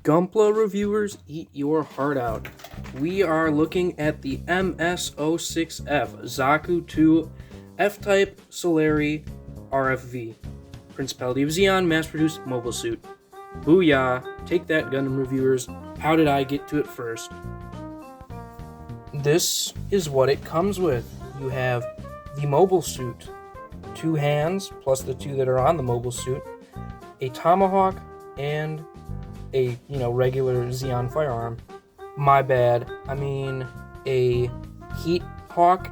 Gumpla reviewers, eat your heart out. We are looking at the MS06F Zaku 2 F-Type Solaris RFV. Principality of Zeon, mass-produced mobile suit. Booyah! Take that, Gundam reviewers. How did I get to it first? This is what it comes with. You have the mobile suit, 2 hands, plus the 2 that are on the mobile suit, a tomahawk, and a, regular Zeon firearm. My bad. I mean, a heat hawk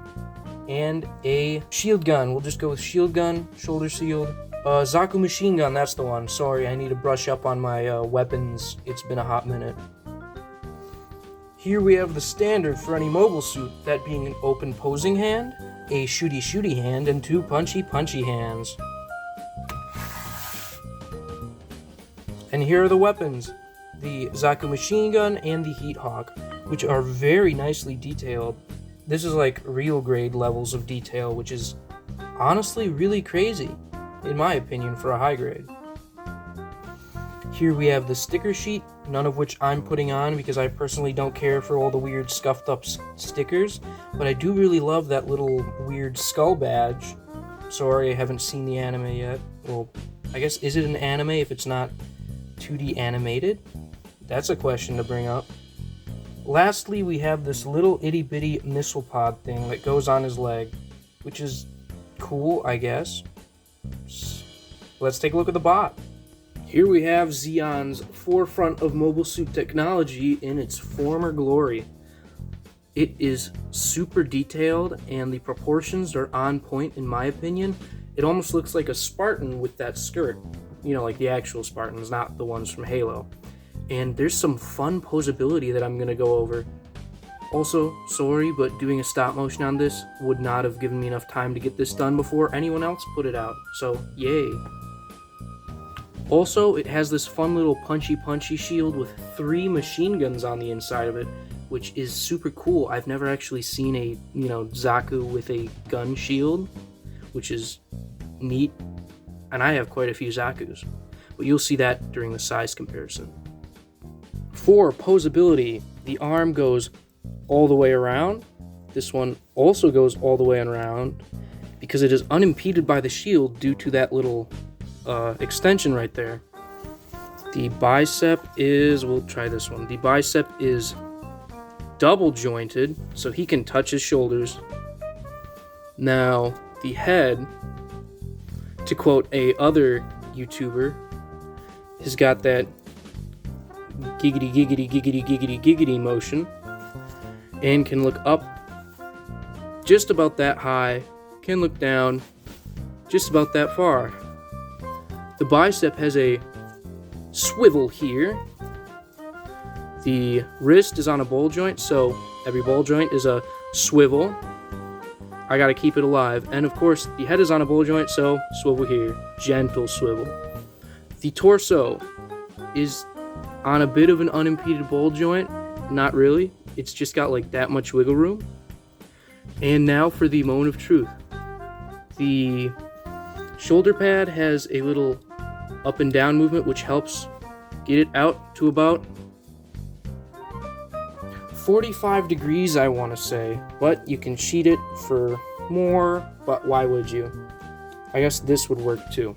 and a shield gun. We'll just go with shield gun, shoulder shield. Zaku machine gun, that's the one. Sorry, I need to brush up on my weapons. It's been a hot minute. Here we have the standard for any mobile suit, that being an open posing hand, a shooty hand, and 2 punchy hands. And here are the weapons, the Zaku machine gun and the heat hawk, which are very nicely detailed. This is like real grade levels of detail, which is honestly really crazy, in my opinion, for a high grade. Here we have the sticker sheet, none of which I'm putting on because I personally don't care for all the weird scuffed up stickers, but I do really love that little weird skull badge. Sorry, I haven't seen the anime yet. Well, I guess, is it an anime if it's not 2D animated? That's a question to bring up. Lastly, we have this little itty-bitty missile pod thing that goes on his leg, which is cool, I guess. Let's take a look at the bot. Here we have Zeon's forefront of mobile suit technology in its former glory. It is super detailed, and the proportions are on point in my opinion. It almost looks like a Spartan with that skirt. Like the actual Spartans, not the ones from Halo. And there's some fun posability that I'm going to go over. Also, sorry, but doing a stop motion on this would not have given me enough time to get this done before anyone else put it out. So, yay. Also, it has this fun little punchy shield with 3 machine guns on the inside of it, which is super cool. I've never actually seen a, Zaku with a gun shield, which is neat. And I have quite a few Zakus, but you'll see that during the size comparison. For posability, the arm goes all the way around. This one also goes all the way around because it is unimpeded by the shield due to that little extension right there. The bicep is, we'll try this one. The bicep is double jointed, so he can touch his shoulders. Now, the head, to quote a other YouTuber, has got that giggity motion and can look up just about that high, can look down just about that far. The bicep has a swivel here. The wrist is on a ball joint, so every ball joint is a swivel. I gotta keep it alive. And of course, the head is on a ball joint, so swivel here. Gentle swivel. The torso is on a bit of an unimpeded ball joint. Not really. It's just got like that much wiggle room. And now for the moment of truth. The shoulder pad has a little up and down movement, which helps get it out to about 45 degrees, I want to say, but you can cheat it for more, but why would you? I guess this would work too.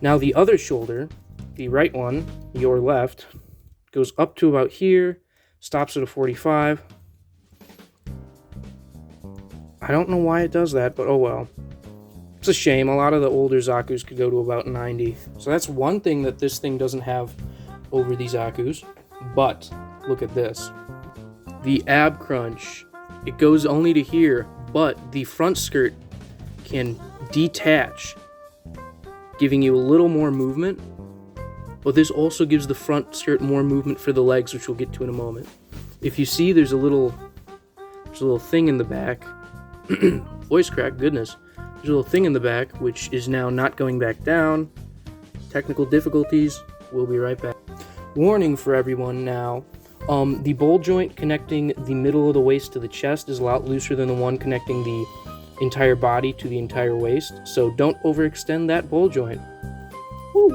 Now the other shoulder, the right one, your left, goes up to about here, stops at a 45. I don't know why it does that, but oh well. It's a shame. A lot of the older Zakus could go to about 90. So that's one thing that this thing doesn't have over the Zakus. But look at this. The ab crunch, it goes only to here, but the front skirt can detach, giving you a little more movement. But this also gives the front skirt more movement for the legs, which we'll get to in a moment. If you see, there's a little thing in the back. Voice crack, goodness. There's a little thing in the back, which is now not going back down. Technical difficulties. We'll be right back. Warning for everyone now. The ball joint connecting the middle of the waist to the chest is a lot looser than the one connecting the entire body to the entire waist, so don't overextend that ball joint. Woo.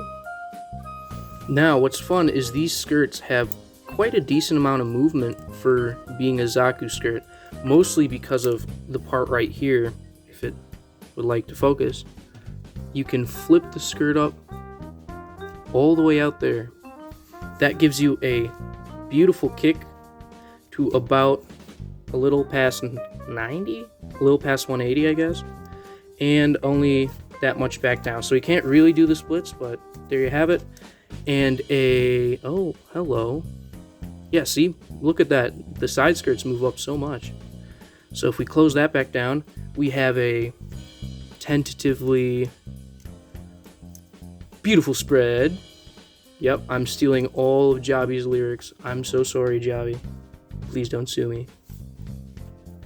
Now, what's fun is these skirts have quite a decent amount of movement for being a Zaku skirt, mostly because of the part right here. If it would like to focus, you can flip the skirt up all the way out there. That gives you a beautiful kick to about a little past 90, a little past 180, I guess, and only that much back down. So you can't really do the splits, but there you have it. And oh, hello. Yeah, see, look at that. The side skirts move up so much. So if we close that back down, we have a tentatively beautiful spread. Yep, I'm stealing all of Jabi's lyrics. I'm so sorry, Jabi. Please don't sue me.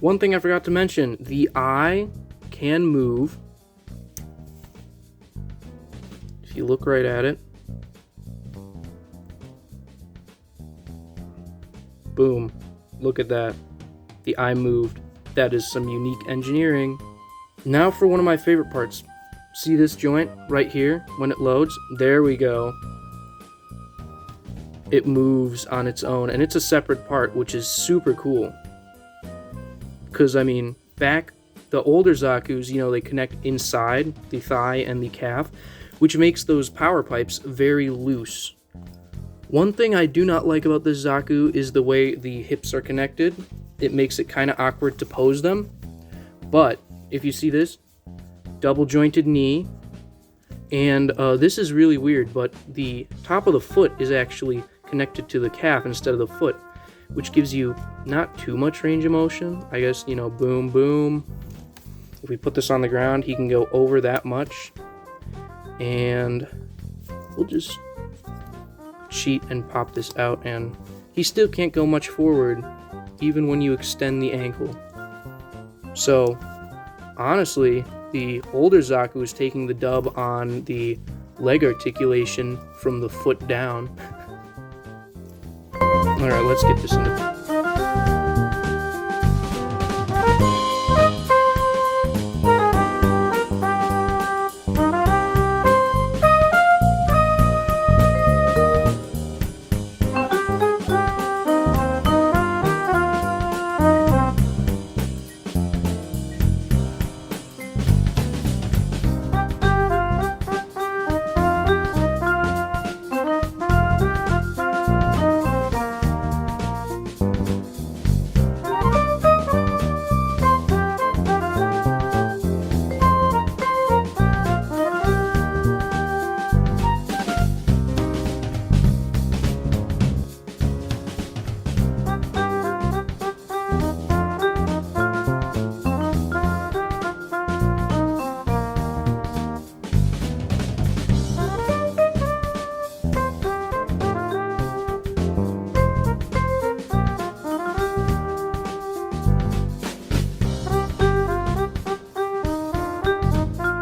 One thing I forgot to mention, the eye can move. If you look right at it. Boom. Look at that. The eye moved. That is some unique engineering. Now for one of my favorite parts. See this joint right here when it loads? There we go. It moves on its own, and it's a separate part, which is super cool. Because, I mean, back, the older Zakus, you know, they connect inside the thigh and the calf, which makes those power pipes very loose. One thing I do not like about this Zaku is the way the hips are connected. It makes it kind of awkward to pose them. But, if you see this, double jointed knee, and this is really weird, but the top of the foot is actually connected to the calf instead of the foot, which gives you not too much range of motion. I guess, you know, boom, boom. If we put this on the ground, he can go over that much. And we'll just cheat and pop this out, and he still can't go much forward, even when you extend the ankle. So, honestly, the older Zaku is taking the dub on the leg articulation from the foot down. Alright, let's get this into...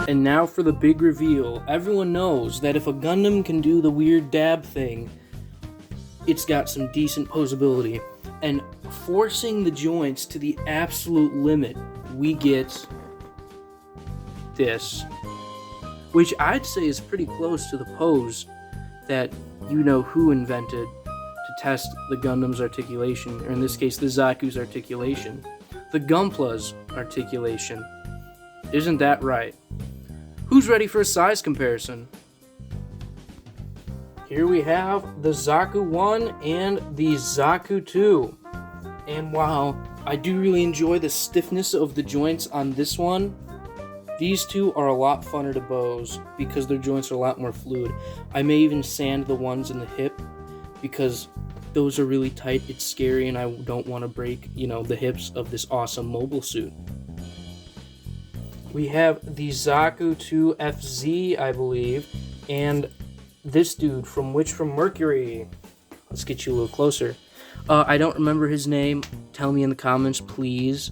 And now for the big reveal. Everyone knows that if a Gundam can do the weird dab thing, it's got some decent posability. And forcing the joints to the absolute limit, we get this. Which I'd say is pretty close to the pose that you-know-who invented to test the Gundam's articulation, or in this case, the Zaku's articulation. The Gunpla's articulation. Isn't that right? Who's ready for a size comparison? Here we have the Zaku 1 and the Zaku 2. And while I do really enjoy the stiffness of the joints on this one, these two are a lot funner to pose because their joints are a lot more fluid. I may even sand the ones in the hip because those are really tight, it's scary, and I don't want to break, the hips of this awesome mobile suit. We have the Zaku 2 FZ, I believe, and this dude from Mercury. Let's get you a little closer. I don't remember his name. Tell me in the comments, please.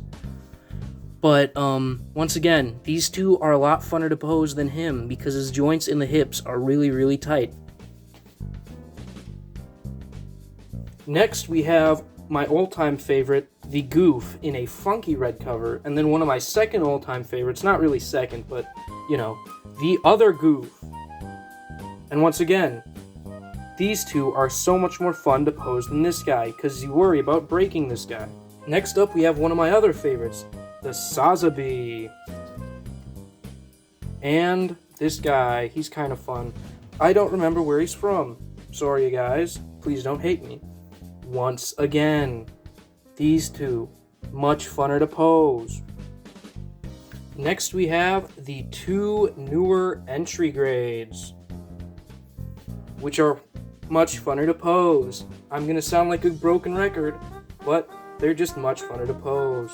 But, once again, these two are a lot funner to pose than him because his joints in the hips are really, really tight. Next, we have my all-time favorite, the Goof, in a funky red cover, and then one of my second all-time favorites, not really second, but, the other Goof. And once again, these two are so much more fun to pose than this guy, because you worry about breaking this guy. Next up, we have one of my other favorites, the Sazabi. And this guy, he's kind of fun. I don't remember where he's from. Sorry, you guys. Please don't hate me. Once again, these two, much funner to pose. Next, we have the two newer entry grades, which are much funner to pose. I'm gonna sound like a broken record, but they're just much funner to pose.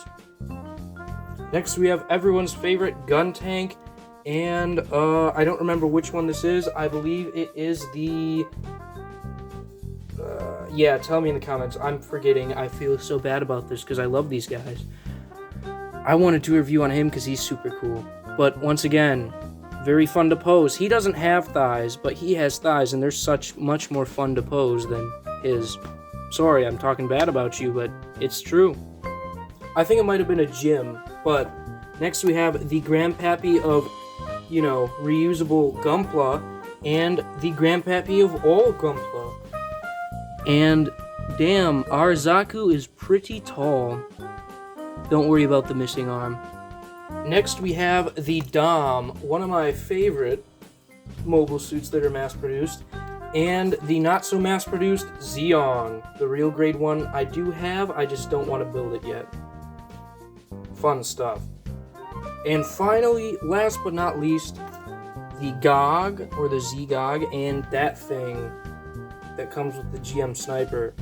Next, we have everyone's favorite gun tank, and I don't remember which one this is. I believe it is the... yeah, tell me in the comments. I'm forgetting. I feel so bad about this because I love these guys. I wanted to review on him because he's super cool. But once again, very fun to pose. He doesn't have thighs, but he has thighs, and they're much more fun to pose than his. Sorry, I'm talking bad about you, but it's true. I think it might have been a gym, but next we have the grandpappy of, reusable Gunpla, and the grandpappy of all Gunpla. And damn, our Zaku is pretty tall. Don't worry about the missing arm. Next we have the Dom, one of my favorite mobile suits that are mass-produced, and the not-so-mass-produced Zeong, the real grade one I do have, I just don't want to build it yet. Fun stuff. And finally, last but not least, the GOG, or the Z-GOG, and that thing that comes with the GM Sniper.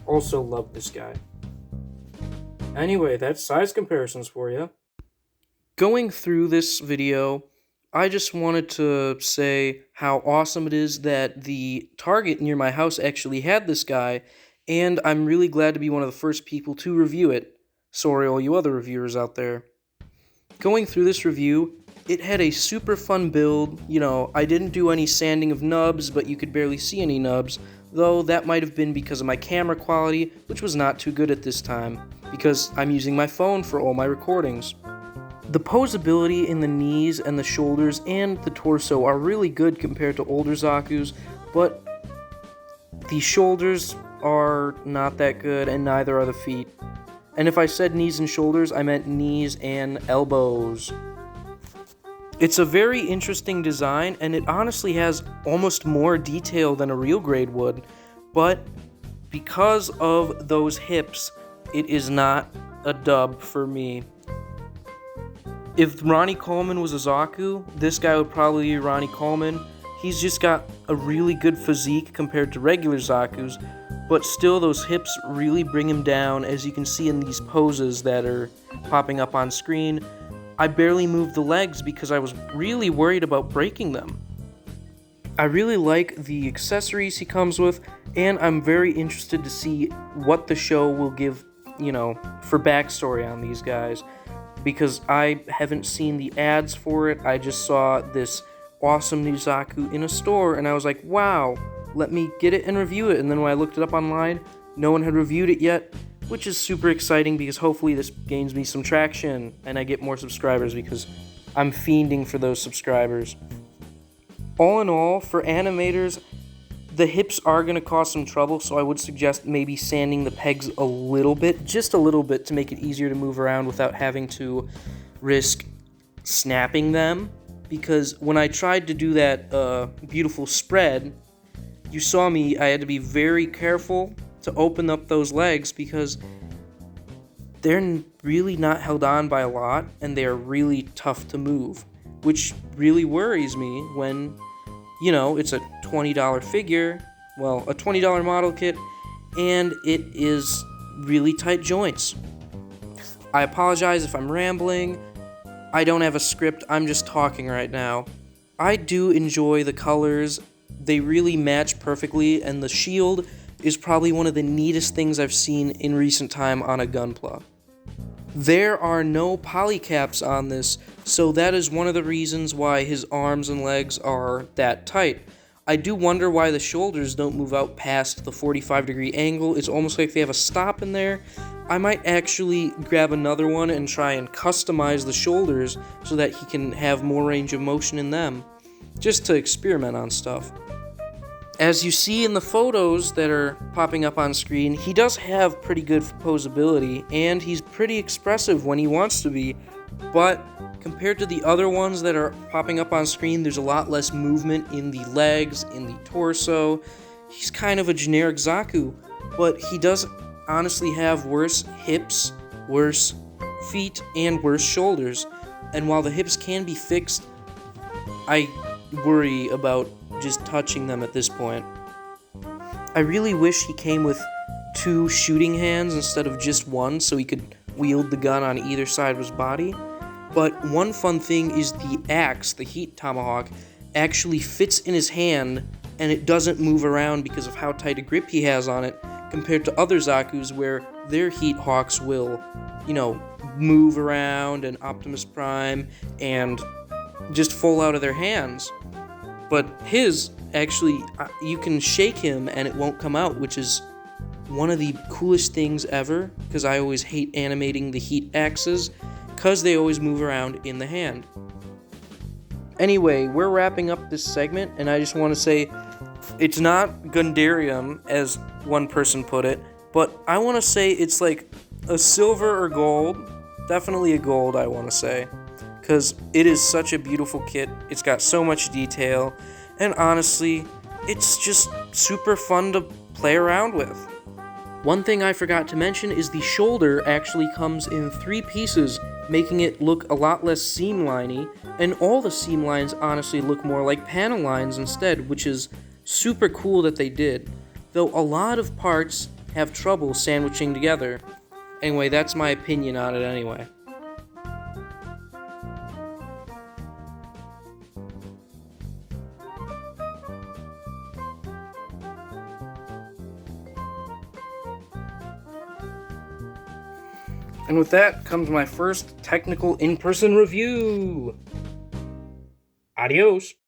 Also love this guy. Anyway, that's size comparisons for you. Going through this video, I just wanted to say how awesome it is that the Target near my house actually had this guy, and I'm really glad to be one of the first people to review it. Sorry all you other reviewers out there. Going through this review, it had a super fun build. I didn't do any sanding of nubs, but you could barely see any nubs, though that might have been because of my camera quality, which was not too good at this time, because I'm using my phone for all my recordings. The posability in the knees and the shoulders and the torso are really good compared to older Zaku's, but the shoulders are not that good, and neither are the feet. And if I said knees and shoulders, I meant knees and elbows. It's a very interesting design, and it honestly has almost more detail than a real grade would, but because of those hips, it is not a dub for me. If Ronnie Coleman was a Zaku, this guy would probably be Ronnie Coleman. He's just got a really good physique compared to regular Zaku's, but still those hips really bring him down, as you can see in these poses that are popping up on screen. I barely moved the legs because I was really worried about breaking them. I really like the accessories he comes with, and I'm very interested to see what the show will give, for backstory on these guys, because I haven't seen the ads for it. I just saw this awesome new Zaku in a store, and I was like, wow, let me get it and review it. And then when I looked it up online, no one had reviewed it yet, which is super exciting because hopefully this gains me some traction and I get more subscribers because I'm fiending for those subscribers. All in all, for animators, the hips are going to cause some trouble, so I would suggest maybe sanding the pegs a little bit, just a little bit, to make it easier to move around without having to risk snapping them. Because when I tried to do that beautiful spread, you saw me, I had to be very careful to open up those legs because they're really not held on by a lot, and they are really tough to move, which really worries me when, it's a $20 figure, well, a $20 model kit, and it is really tight joints. I apologize if I'm rambling. I don't have a script, I'm just talking right now. I do enjoy the colors. They really match perfectly, and the shield is probably one of the neatest things I've seen in recent time on a Gunpla. There are no polycaps on this, so that is one of the reasons why his arms and legs are that tight. I do wonder why the shoulders don't move out past the 45-degree angle. It's almost like they have a stop in there. I might actually grab another one and try and customize the shoulders so that he can have more range of motion in them, just to experiment on stuff. As you see in the photos that are popping up on screen, he does have pretty good posability, and he's pretty expressive when he wants to be, but compared to the other ones that are popping up on screen, there's a lot less movement in the legs, in the torso. He's kind of a generic Zaku, but he does honestly have worse hips, worse feet, and worse shoulders. And while the hips can be fixed, I worry about just touching them at this point. I really wish he came with 2 shooting hands instead of just one, so he could wield the gun on either side of his body. But one fun thing is the axe, the heat tomahawk, actually fits in his hand and it doesn't move around because of how tight a grip he has on it, compared to other Zakus where their heat hawks will, move around and Optimus Prime and just fall out of their hands. But his, actually, you can shake him and it won't come out, which is one of the coolest things ever, because I always hate animating the heat axes, because they always move around in the hand. Anyway, we're wrapping up this segment, and I just want to say, it's not Gundarium, as one person put it, but I want to say it's like a silver or gold, definitely a gold, I want to say. Because it is such a beautiful kit, it's got so much detail, and honestly, it's just super fun to play around with. One thing I forgot to mention is the shoulder actually comes in 3 pieces, making it look a lot less seam-liney, and all the seam lines honestly look more like panel lines instead, which is super cool that they did, though a lot of parts have trouble sandwiching together. Anyway, that's my opinion on it anyway. And with that comes my first technical in-person review. Adios.